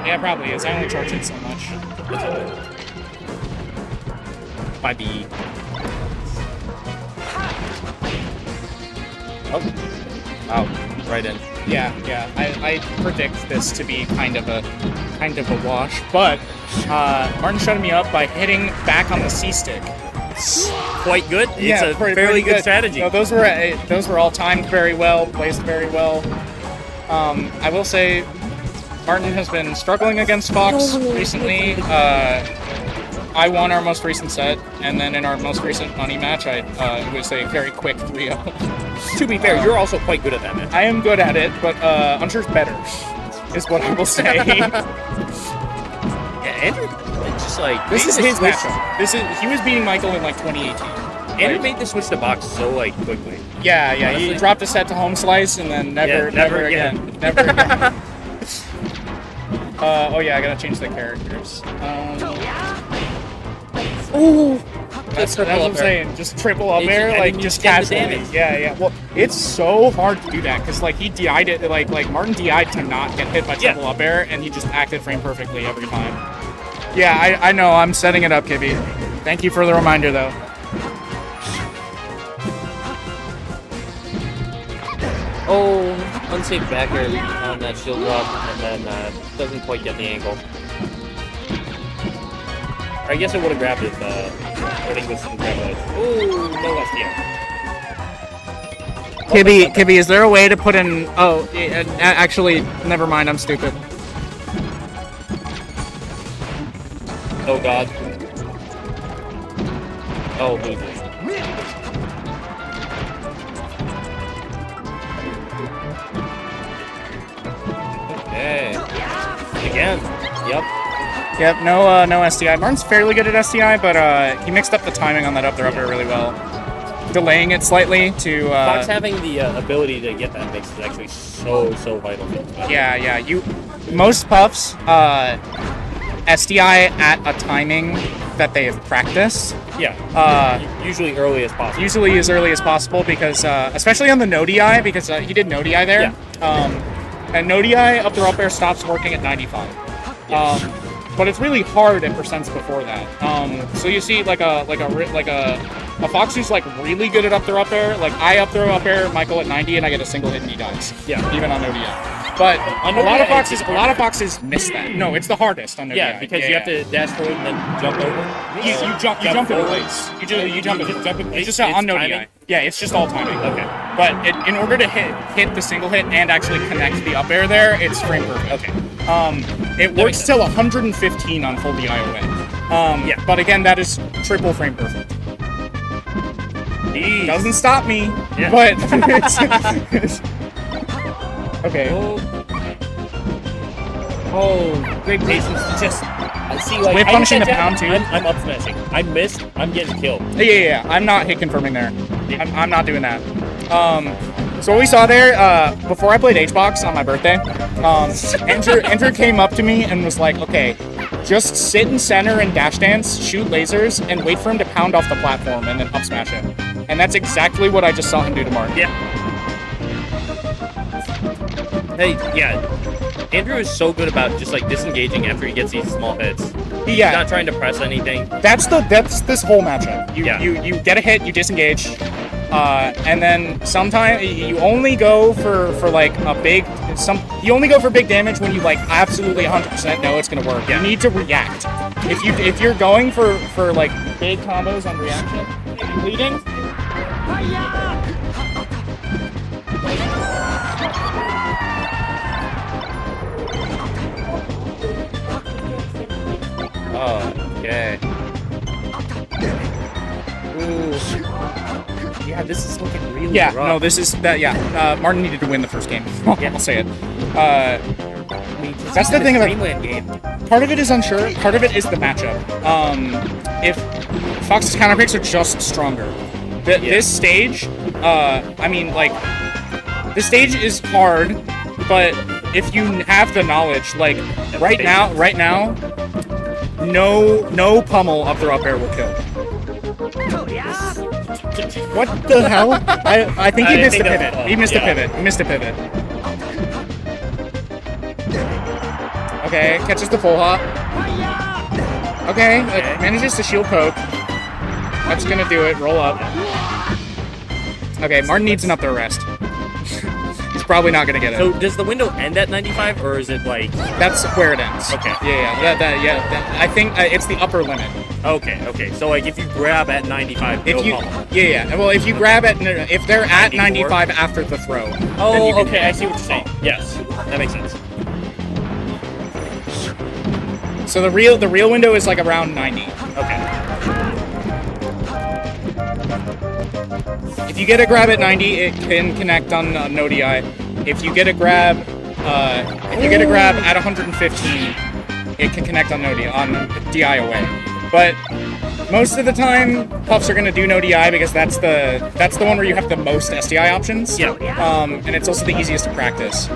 Yeah, it probably is. I only charge it so much. Might be. Oh. Wow. Right in. Yeah. I predict this to be kind of a wash, but Martin shut me up by hitting back on the C stick. Quite good. It's a fairly good strategy. No, those were all timed very well, placed very well. I will say, Martin has been struggling against Fox recently. I won our most recent set, and then in our most recent money match, it was a very quick 3-0. To be fair, you're also quite good at that, man. I am good at it, but Unsher's better, is what I will say. Yeah, Andrew, it's just like this is his matchup. He was beating Michael in like 2018. Andrew made the switch to box so like quickly. Yeah. Honestly. He dropped a set to home slice and then never again. Never again. Oh yeah, I gotta change the characters. Ooh, that's what I'm saying. Just triple up air, like just casually. Yeah. Well, it's so hard to do that because like he DI'd it, like Martin DI'd to not get hit by triple up air, and he just acted frame perfectly every time. Yeah, I know. I'm setting it up, Kibby. Thank you for the reminder, though. Oh, unsafe back air on that shield drop, and then doesn't quite get the angle. I guess I would have grabbed it, I think this didn't grab it. Ooh, no SDM. Kibby, is there a way to put in... Oh, actually, never mind, I'm stupid. Oh, God. Oh, losers. Okay. Again. Yep, no SDI. Martin's fairly good at SDI, but he mixed up the timing on that up there really well. Delaying it slightly to... Fox having the ability to get that mix is actually so vital. Yeah. Most puffs, SDI at a timing that they have practiced. Yeah. Usually early as possible. Usually as early as possible because, especially on the no DI, because he did no DI there. Yeah. And no DI up there stops working at 95. Yes. But it's really hard at percents before that. So you see like a Fox who's like really good at up there. Like I up there, Michael at 90, and I get a single hit and he dies. Yeah. Even on no DI. But a lot of foxes miss that. No, it's the hardest on no DI. Yeah, because you have to dash forward and then jump over. You jump in place. You jump in place. It's just on no DI. Yeah, it's just all timing. Okay. But in order to hit the single hit and actually connect the up air there, it's frame perfect. Okay. It works till 115 on full DI away. Yeah. But again, that is triple frame perfect. Jeez. Doesn't stop me, yeah. But it's okay. Oh, great patience. Just I see like Whip punishing the pound too. I'm up smashing. I missed. I'm getting killed. Yeah. I'm not hit confirming there. I'm not doing that. So what we saw there, before I played H-Box on my birthday, Enter came up to me and was like, okay, just sit in center and dash dance, shoot lasers, and wait for him to pound off the platform and then up smash him. And that's exactly what I just saw him do to Mark. Yeah. Hey, yeah. Andrew is so good about just like disengaging after he gets these small hits. He's not trying to press anything. That's this whole matchup. You get a hit, you disengage. And then sometimes you only go for like you only go for big damage when you like absolutely 100% know it's gonna work. Yeah. You need to react. If you're going for like big combos on reaction, leading. Okay. Ooh. Yeah, this is looking really rough. No, this is that. Yeah, Martin needed to win the first game. I'll say it. That's the thing about game. Part of it is unsure. Part of it is the matchup. If Fox's counter picks are just stronger, this stage, this stage is hard. But if you have the knowledge, like right now, no pummel up air will kill. What the hell? I think he missed a pivot. He missed a pivot. Okay, catches the full hop. Okay, manages to shield poke. That's gonna do it. Roll up. Okay, Martin needs an up throw rest. He's probably not gonna get it. So does the window end at 95, or is it like? That's where it ends. Okay. Yeah. I think it's the upper limit. Okay. So like if you grab at 95, if no you problem. yeah. Well, if you grab at if they're at 95 after the throw. Oh, okay. I see what you're saying. Yes, that makes sense. So the real window is like around 90. Okay. If you get a grab at 90, it can connect on no DI. If you get a grab, at 115, it can connect on no DI, on DI away. But most of the time, puffs are gonna do no DI because that's the one where you have the most SDI options. Yeah. And it's also the easiest to practice.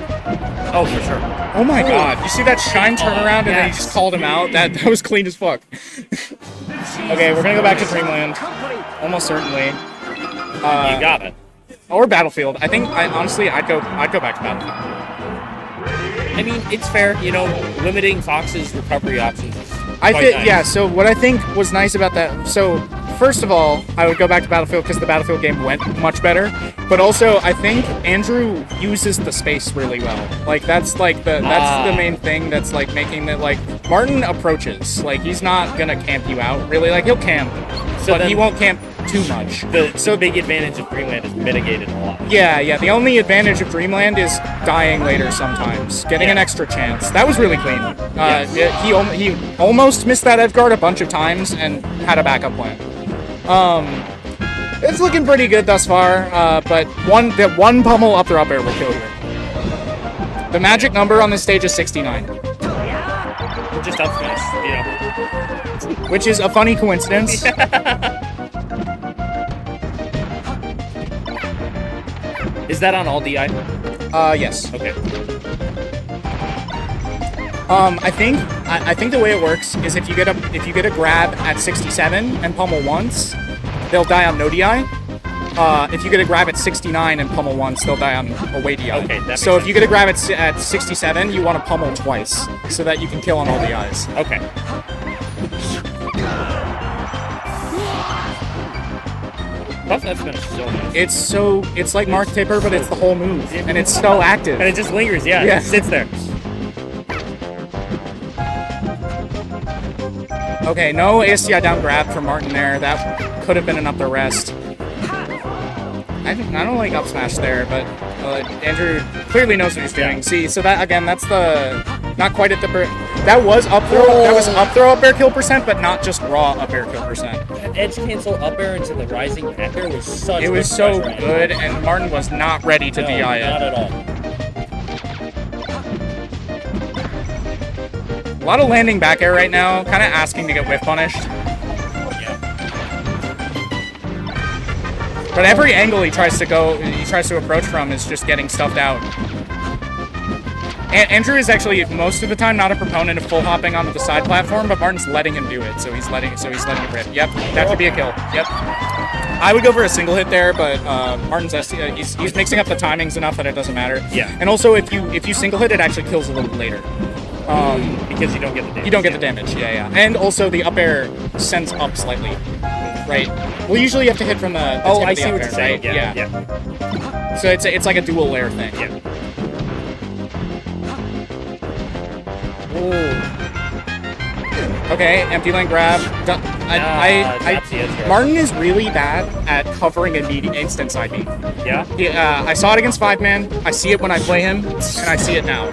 Oh, for sure. Oh my God! You see that shine turnaround, and then he just called him out. That was clean as fuck. Okay, we're gonna go back to Dreamland, almost certainly. You got it. Or Battlefield. I think honestly I'd go back to Battlefield. I mean, it's fair, limiting Fox's recovery options. Yeah, so what I think was nice about that, so first of all, I would go back to Battlefield because the Battlefield game went much better, but also I think Andrew uses the space really well. Like that's the main thing that's like making that, like, Martin approaches, like he's not gonna camp you out really, like he'll camp, but he won't camp too much. The big advantage of Dreamland is mitigated a lot. Yeah. The only advantage of Dreamland is dying later sometimes, getting an extra chance. That was really clean. He almost missed that edge guard a bunch of times and had a backup plan. It's looking pretty good thus far, but one pummel up throw up air will kill you. The magic number on this stage is 69. Just up smash, Which is a funny coincidence. Is that on all DI? Yes. Okay. I think the way it works is if you get a grab at 67 and pummel once, they'll die on no DI. If you get a grab at 69 and pummel once, they'll die on away DI. Okay, that makes so if sense. you get a grab at 67, you want to pummel twice so that you can kill on all DIs. Okay. That's gonna so nice. It's like Mark Tipper, but it's the whole move, and it's so active. And it just lingers, yeah. It sits there. Okay, no ASTI down grab from Martin there. That could have been an up the rest. I don't like up smash there, but Andrew clearly knows what he's doing. Yeah. See, so that again, that's the not quite at the that was up throw. That was up throw up air kill percent, but not just raw up air kill percent. That edge cancel up air into the rising back air was such. It was so good, and Martin was not ready to DI it. Not at all. A lot of landing back air right now, kind of asking to get whiff punished. But every angle he tries to approach from is just getting stuffed out. Andrew is actually most of the time not a proponent of full hopping onto the side platform, but Martin's letting him do it, so he's letting it rip. Yep, that could be a kill. Yep. I would go for a single hit there, but Martin's he's mixing up the timings enough that it doesn't matter. Yeah. And also, if you single hit, it actually kills a little later. Because you don't get the damage. You don't get the damage, yeah. And also the up air sends up slightly, right? Well, usually you have to hit from the tip of the I see up what air, you're saying. right? Yeah. So it's like a dual layer thing. Yeah. Ooh. Okay, empty lane grab. Martin is really bad at covering instant side B. Yeah? I saw it against 5-man. I see it when I play him, and I see it now.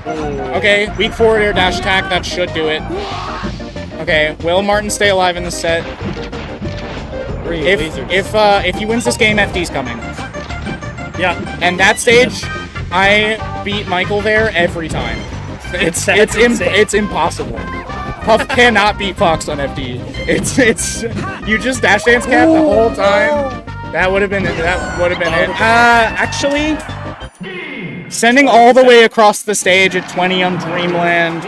Ooh. Okay, weak forward air dash attack. That should do it. Okay, will Martin stay alive in this set? If he wins this game, FD's coming. Yeah. And that stage, I beat Michael there every time. It's impossible. Puff cannot beat Fox on FD. It's you just dash dance cap the whole time. That would have been it. Actually, sending all the way across the stage at 20 on Dreamland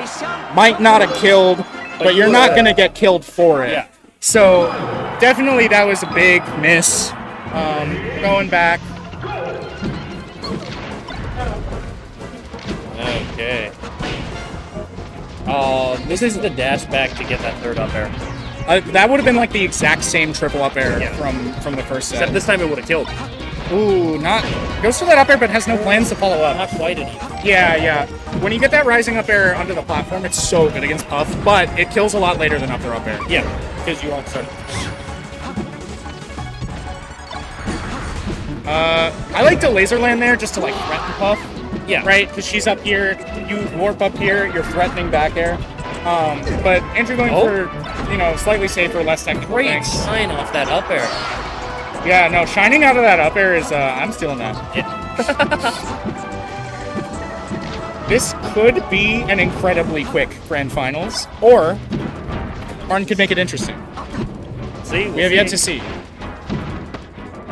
might not have killed, but you're not gonna get killed for it. Yeah. So definitely that was a big miss. Going back. Okay. Oh, this is the dash back to get that third up air. That would have been like the exact same triple up air Yeah. from the first set. Except this time it would have killed. Ooh, not goes for that up air, but has no plans to follow up. Not quite an easy. Yeah. When you get that rising up air onto the platform, it's so good against Puff, but it kills a lot later than up throw up air. Yeah, because you aren't starting. I like to laser land there just to like threaten Puff. Yeah. Right? Because she's up here, you warp up here, you're threatening back air. But Andrew going for, slightly safer, less technical Great things. sign off that up air. Yeah, no, shining out of that up air is, I'm stealing that. Yeah. This could be an incredibly quick grand finals, or Martin could make it interesting. See, We have yet to see.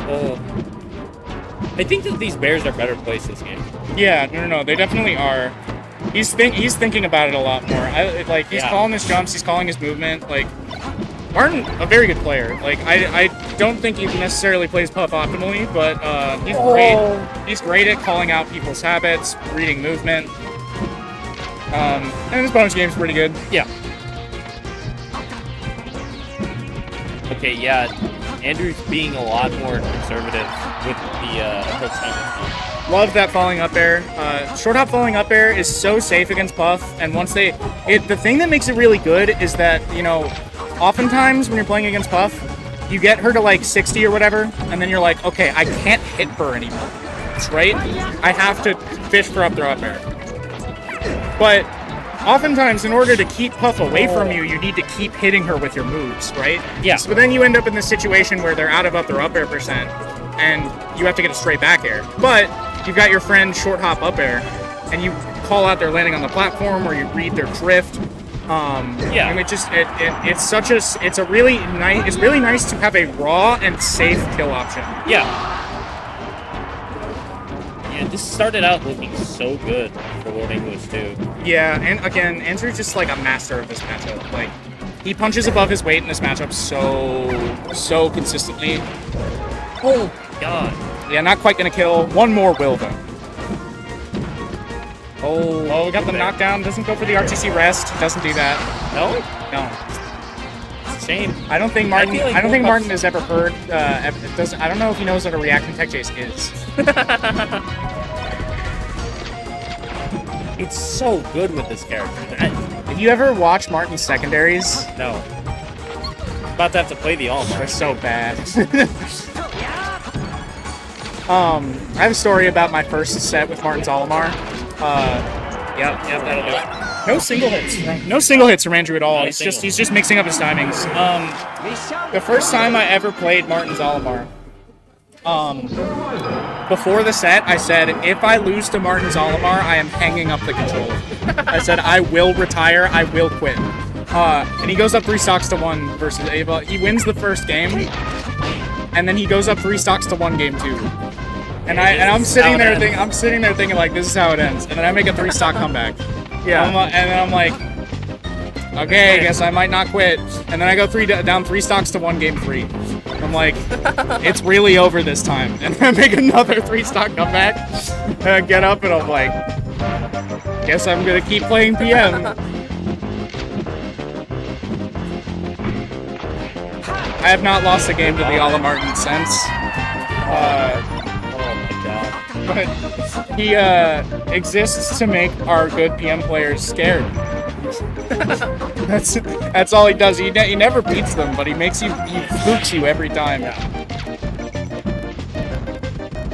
Oh. I think that these bears are better placed this game. Yeah, no, they definitely are. He's thinking about it a lot more. He's calling his jumps, he's calling his movement. Like, Martin, a very good player. Like, I don't think he necessarily plays Puff optimally, but he's great. He's great at calling out people's habits, reading movement. And his bonus game's pretty good. Yeah. Okay, yeah. Andrew's being a lot more conservative with the approach time. Love that falling up air. Short hop falling up air is so safe against Puff, and once the thing that makes it really good is that, oftentimes when you're playing against Puff, you get her to like 60 or whatever, and then you're like, okay, I can't hit her anymore, right? I have to fish for up throw up air. But oftentimes, in order to keep Puff away from you, you need to keep hitting her with your moves, right? Yeah. So then you end up in this situation where they're out of up throw up air percent, and you have to get a straight back air. But you've got your friend short hop up air, and you call out their landing on the platform, or you read their drift. Yeah. And it's really nice to have a raw and safe kill option. Yeah. Yeah, this started out looking so good for World English too. Yeah, and again, Andrew's just like a master of this matchup. Like, he punches above his weight in this matchup so consistently. Oh God. Yeah, not quite gonna kill. One more will though. Oh, we got the knockdown. Doesn't go for the RTC rest. Doesn't do that. No? No. It's a shame. I don't think Martin. feel like I don't think World Martin has ever heard. I don't know if he knows what a reacting tech chase is. It's so good with this character. If you ever watch Martin's secondaries, No. About to have to play the all they're so bad. I have a story about my first set with Martin's Olimar. Yep, that'll do it. No single hits. No single hits from Andrew at all. He's just mixing up his timings. The first time I ever played Martin's Olimar, before the set, I said, if I lose to Martin's Olimar, I am hanging up the controller. I said, I will retire, I will quit. And he goes up 3 stocks to 1 versus Ava. He wins the first game, and then he goes up 3 stocks to 1 game 2. And I'm sitting there thinking like, this is how it ends. And then I make a 3 stock comeback. Yeah. And then I'm like, okay, I guess I might not quit. And then I go down 3 stocks to 1 game 3. I'm like, it's really over this time. And I make another 3 stock comeback. And I get up and I'm like, guess I'm gonna keep playing PM. I have not lost a game to the Ala Martin since. But he exists to make our good PM players scared. That's all he does. He never beats them, but he spooks you every time.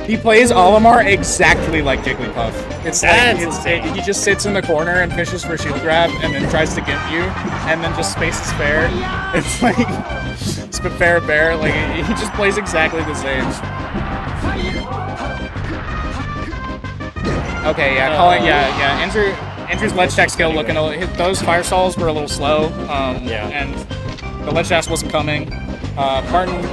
He plays Olimar exactly like Jigglypuff. He just sits in the corner and fishes for shield grab, and then tries to get you, and then just spaces fair. It's like fair bear. Like, he just plays exactly the same. Okay, yeah. Andrew's ledge tech skill looking a little. Those fire stalls were a little slow. And the ledge dash wasn't coming. Martin,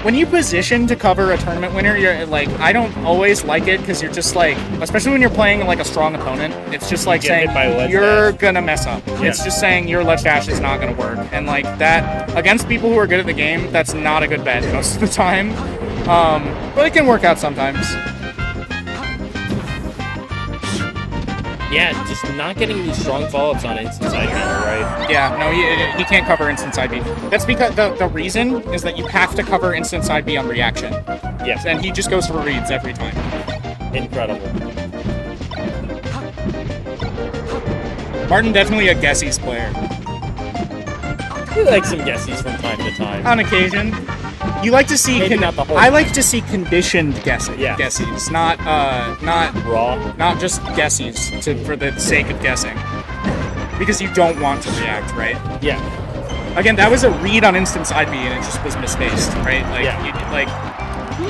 when you position to cover a tournament winner, you're like, I don't always like it because you're just like, especially when you're playing like a strong opponent, it's just like saying you're gonna mess up. Yeah. It's just saying your ledge dash is not gonna work, and like that against people who are good at the game, that's not a good bet most of the time. But it can work out sometimes. Yeah, just not getting these strong follow-ups on instant side B, right? Yeah, no, he can't cover instant side B. That's because the reason is that you have to cover instant side B on reaction. Yes. And he just goes for reads every time. Incredible. Martin definitely a guessies player. We like some guessies from time to time. On occasion. You like to see not the whole I like to see conditioned guesses. Yeah. Guesses, not Raw. not just guesses for the sake of guessing. Because you don't want to react, right? Yeah. Again, that was a read on instant side B and it just was misspaced, right? Like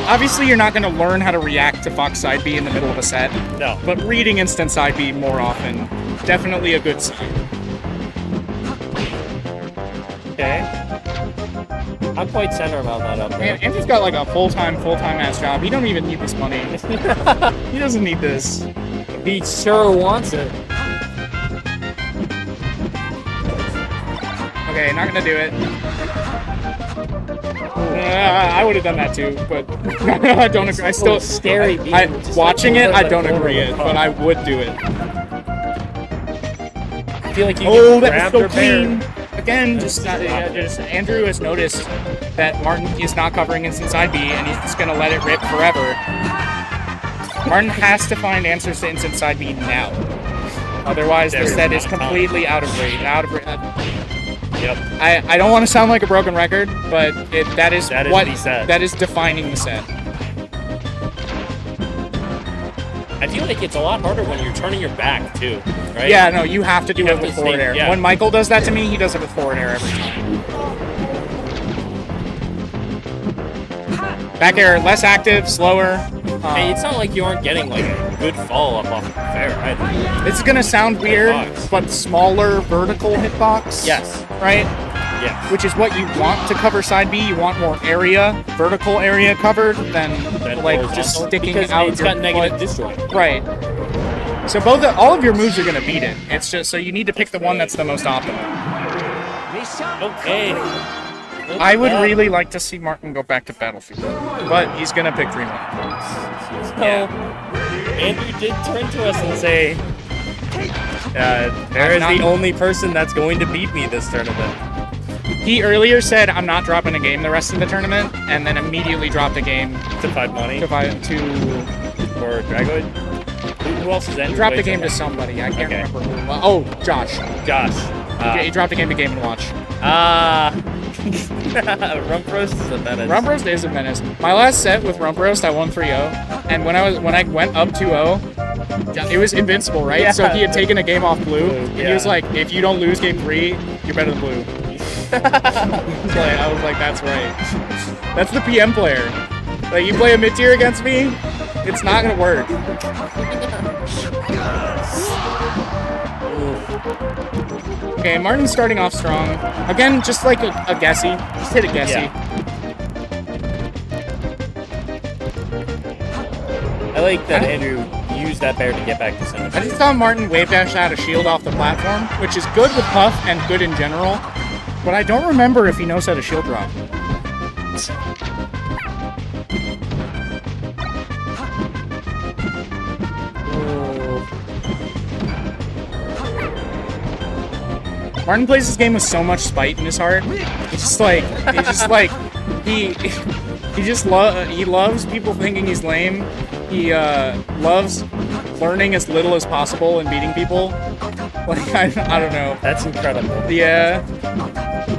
obviously you're not going to learn how to react to Fox side B in the middle of a set. No. But reading instant side B more often, definitely a good sign. Okay. I'm quite center about that up there. Man, Andrew's got like a full-time ass job. He don't even need this money. He doesn't need this. He sure wants it. Okay, not gonna do it. I would have done that too, but I don't agree. I still scary. Watching it, I don't agree it, but I would do it. I feel like you Oh, can that's grab so their clean. bear. Again, just Andrew has noticed that Martin is not covering instant side B, and he's just gonna let it rip forever. Martin has to find answers to instant side B now. Otherwise, the set is completely out of range. Yep. I don't want to sound like a broken record, but that is the set. That is defining the set. I feel like it's a lot harder when you're turning your back too, right? Yeah, no, you have to do it with stay- forward air. yeah. When Michael does that to me, he does it with forward air every time. Back air, less active, slower. Hey, it's not like you aren't getting like a good follow-up off of fair either. This is gonna sound weird, but smaller vertical hitbox. Yes. Right? Yes. Which is what you want to cover side B. You want more area, vertical area covered than like just sticking because out it's your got negative foot. disjoint. Right. So all of your moves are gonna beat it. It's just so you need to pick the one that's the most optimal. Okay. I would really like to see Martin go back to Battlefield, but he's gonna pick 3 more. So, Andrew did turn to us and say, "There is the only person that's going to beat me this tournament." He earlier said, "I'm not dropping a game the rest of the tournament," and then immediately dropped a game to 5 money to or Dragoid. Who else is that? He dropped a game to somebody. I can't remember who. Oh, Josh. He dropped a game to Game & Watch. Rump Roast is a menace. Rump Roast is a menace. My last set with Rump Roast, I won 3-0, and when I went up 2-0, it was invincible, right? Yeah. So he had taken a game off Blue, and he was like, "If you don't lose game 3, you're better than Blue." I was like, "That's right. That's the PM player. Like, you play a mid tier against me, it's not gonna work." Okay, Martin's starting off strong. Again, just like a guessy. Just hit a guessy. Yeah. I like that Andrew used that bear to get back to center. I just saw Martin wave dash out a shield off the platform, which is good with Puff and good in general, but I don't remember if he knows how to shield drop. Martin plays this game with so much spite in his heart. It's just like he loves people thinking he's lame. He loves learning as little as possible and beating people. Like I don't know. That's incredible. Yeah.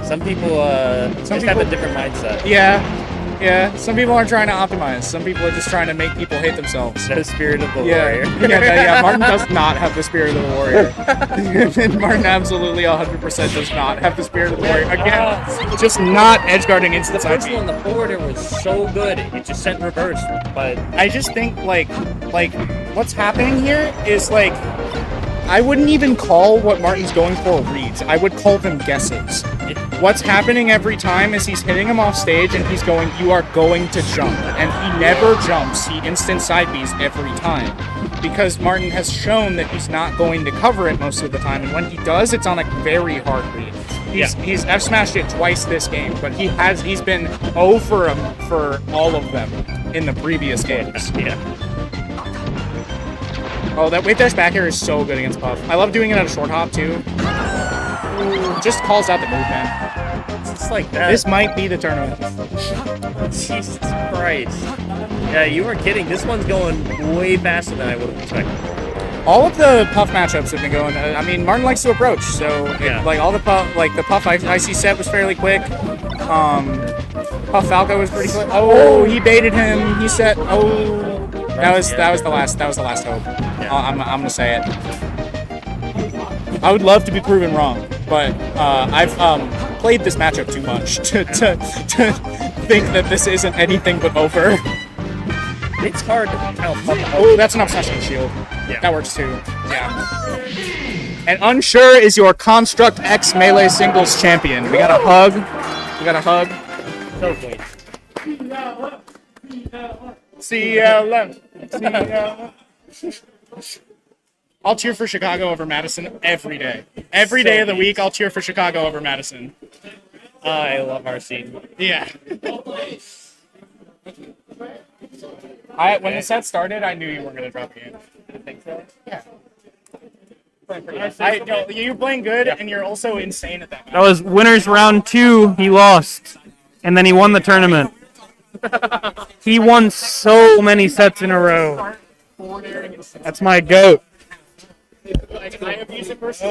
Some people have a different mindset. Yeah. Some people aren't trying to optimize. Some people are just trying to make people hate themselves. No spirit of the warrior. Yeah. Martin does not have the spirit of the warrior. Martin absolutely 100% does not have the spirit of the warrior. Again, just not edge guarding instant side B. The first one, the forwarder, was so good. It just sent reverse. But I just think like what's happening here is like I wouldn't even call what Martin's going for reads. I would call them guesses. What's happening every time is he's hitting him off stage and he's going, "You are going to jump." And he never jumps. He instant side Bs every time. Because Martin has shown that he's not going to cover it most of the time. And when he does, it's on a very hard read. He's F smashed it twice this game, but he's been 0 for all of them in the previous games. Yeah. Oh, that wave dash back air is so good against Puff. I love doing it at a short hop too. Just calls out the movement. Just like that. This might be the tournament. Jesus Christ. Yeah, you weren't kidding. This one's going way faster than I would have expected. All of the Puff matchups have been going. I mean, Martin likes to approach, so Yeah. like all the Puff, like the Puff IC set was fairly quick. Puff Falco was pretty quick. Oh, he baited him. He said, "Oh, that was the last hope." Yeah. I'm gonna say it. I would love to be proven wrong, but I've played this matchup too much to think that this isn't anything but over. It's hard to tell. Oh, that's an obsession shield. Yeah. That works too. Yeah. And Unsure is your Construct X Melee Singles champion. We got a hug. We got a hug. So clean. CLM. CLM. I'll cheer for Chicago over Madison every day. Every day of the week, I'll cheer for Chicago over Madison. I love our scene. Yeah. When the set started, I knew you weren't going to drop the game. I think so. Yeah. You're playing good, and you're also insane at that match. That was winners round 2. He lost, and then he won the tournament. He won so many sets in a row. That's my goat. I have used it versus